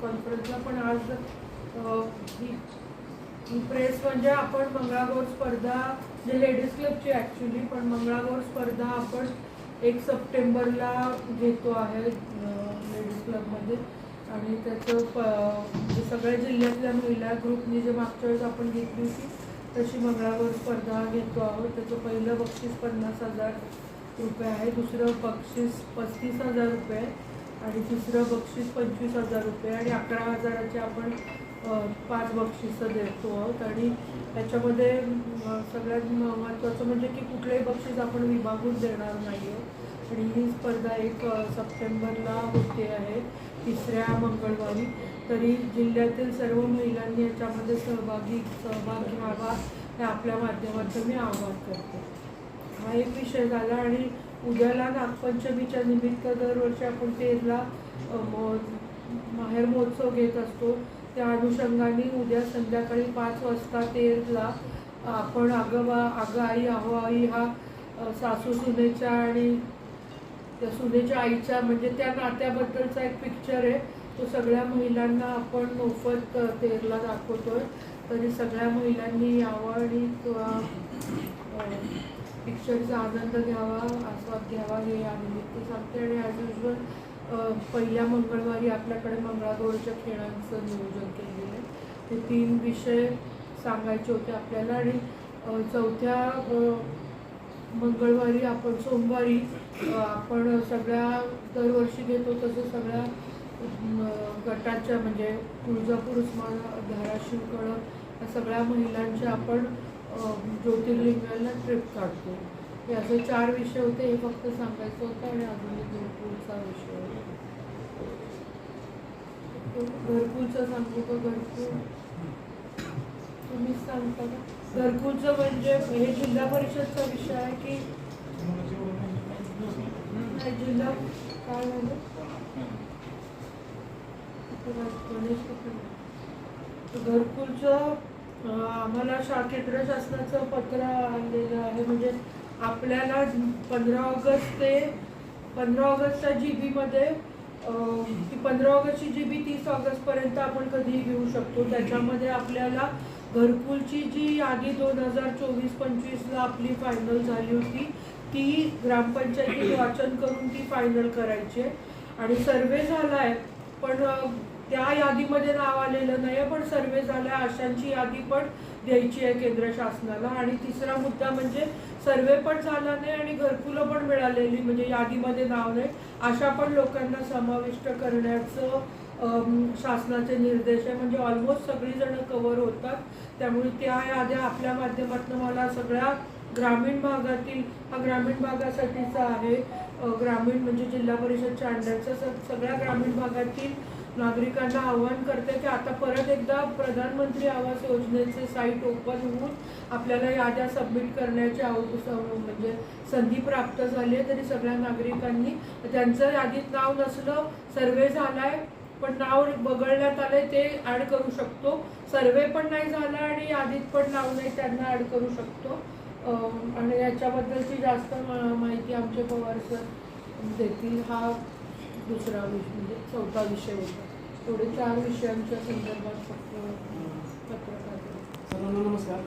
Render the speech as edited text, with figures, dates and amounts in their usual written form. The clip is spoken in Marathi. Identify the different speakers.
Speaker 1: कॉन्फरन्सला. पण आज ही प्रेस म्हणजे आपण मंगळागौर स्पर्धा जे लेडीज क्लबची ॲक्च्युली, पण मंगळागौर स्पर्धा आपण 1 सप्टेंबरला घेतो आहे लेडीज क्लबमध्ये. आणि त्याचं सगळ्या जिल्ह्यातल्या महिला ग्रुपनी जे मागच्या वेळेस आपण घेतली होती तशी मंगळागौर स्पर्धा घेतो आहोत. त्याचं पहिलं बक्षीस 50,000 रुपये आहे, दुसरं बक्षीस 35,000 रुपये आणि तिसरं बक्षीस 25,000 रुपये आणि 11,000चे आपण 5 बक्षिसं देतो आहोत. आणि त्याच्यामध्ये सगळ्यात महत्त्वाचं म्हणजे की कुठलंही बक्षीस आपण विभागून देणार नाही आहे. आणि ही स्पर्धा 1 सप्टेंबरला होते आहे, 3ऱ्या मंगळवारी. तरी जिल्ह्यातील सर्व महिलांनी याच्यामध्ये सहभाग घ्यावा हे आपल्या माध्यमातून मी आवाहन करते. हा एक विषय झाला. आणि उद्याला नागपंचमीच्या निमित्त दरवर्षी आपण तेरला माहेर महोत्सव घेत असतो. त्या अनुषंगाने उद्या संध्याकाळी 5 वाजता तेरला आपण अगं आई आहो आई हा सासू सुनेच्या आणि त्या सुनेच्या आईच्या म्हणजे त्या नात्याबद्दलचा एक पिक्चर आहे. तो सगळ्या महिलांना आपण मोफत तेरला दाखवतोय. तरी सगळ्या महिलांनी यावं आणि पिक्चरचा आनंद घ्यावा, आस्वाद घ्यावा हे यानिमित्त सांगते. आणि ॲज युजल पहिल्या मंगळवारी आपल्याकडे मंगळागौरच्या खेळांचं नियोजन केलेलं आहे. ते 3 विषय सांगायचे होते आपल्याला. आणि 4थ्या मंगळवारी आपण सोमवारी आपण सगळ्या दरवर्षी घेतो तसं सगळ्या गटाच्या म्हणजे तुळजापूर, उस्मानाबाद, धाराशिव, कळंब या सगळ्या महिलांच्या आपण ज्योतिर्लिंगाला ट्रिप काढतो. हे असे 4 विषय होते. हे फक्त सांगायचं होतं. आणि अजून एक घरकुलचा विषय होता. घरकुलचं सांगू का? घरकुल तुम्हीच सांगता का? घरकुलचं म्हणजे हे जिल्हा परिषदचा विषय आहे की जिल्हा काय झालं घरकुलचं आम्हाला केंद्र शासनाचं पत्र आलेलं आहे. म्हणजे आपल्याला 15 ऑगस्टच्या GB-मध्ये की 15 ऑगस्टची GB 30 ऑगस्टपर्यंत आपण कधीही घेऊ शकतो. त्याच्यामध्ये आपल्याला घरकुलची जी यादी 2024-25ला आपली फायनल झाली होती ती ग्रामपंचायतीत वाचन करून ती फायनल करायची आहे. आणि सर्वे झाला आहे पण त्या यादीमध्ये नाव आलेलं नाही आहे, पण सर्वे झाला आहे अशांची यादी पण द्यायची आहे केंद्र शासनाला. आणि तिसरा मुद्दा म्हणजे सर्वे पण झाला नाही आणि घरकुलं पण मिळालेली म्हणजे यादीमध्ये नाव नाही अशा पण लोकांना समाविष्ट करण्याचं शासनाचे निर्देश आहे. म्हणजे ऑलमोस्ट सगळीजणं कव्हर होतात. त्यामुळे त्या याद्या आपल्या माध्यमातून मला सगळ्या ग्रामीण भागातील, हा ग्रामीण भागासाठीचा आहे, ग्रामीण म्हणजे जिल्हा परिषदच्या अंडरचा सगळ्या ग्रामीण भागातील नागरिकांना आवाहन करते की आता परत एकदा प्रधानमंत्री आवास योजनेचे साईट ओपन होऊन आपल्याला याद्या सबमिट करण्याची म्हणजे संधी प्राप्त झाली आहे. तरी सगळ्या नागरिकांनी त्यांचं यादीत नाव नसलं, सर्वे झालाय पण नाव वगळण्यात आलंय ते ॲड करू शकतो. सर्वे पण नाही झाला आणि यादीत पण नाव नाही त्यांना ॲड करू शकतो. आणि याच्याबद्दलची जास्त माहिती आमचे पवार सर देतील. हा दुसरा विषय म्हणजे 4था विषय होता. थोडे 4 विषयांच्या संदर्भात फक्त पत्रकार.
Speaker 2: सर्वांना नमस्कार.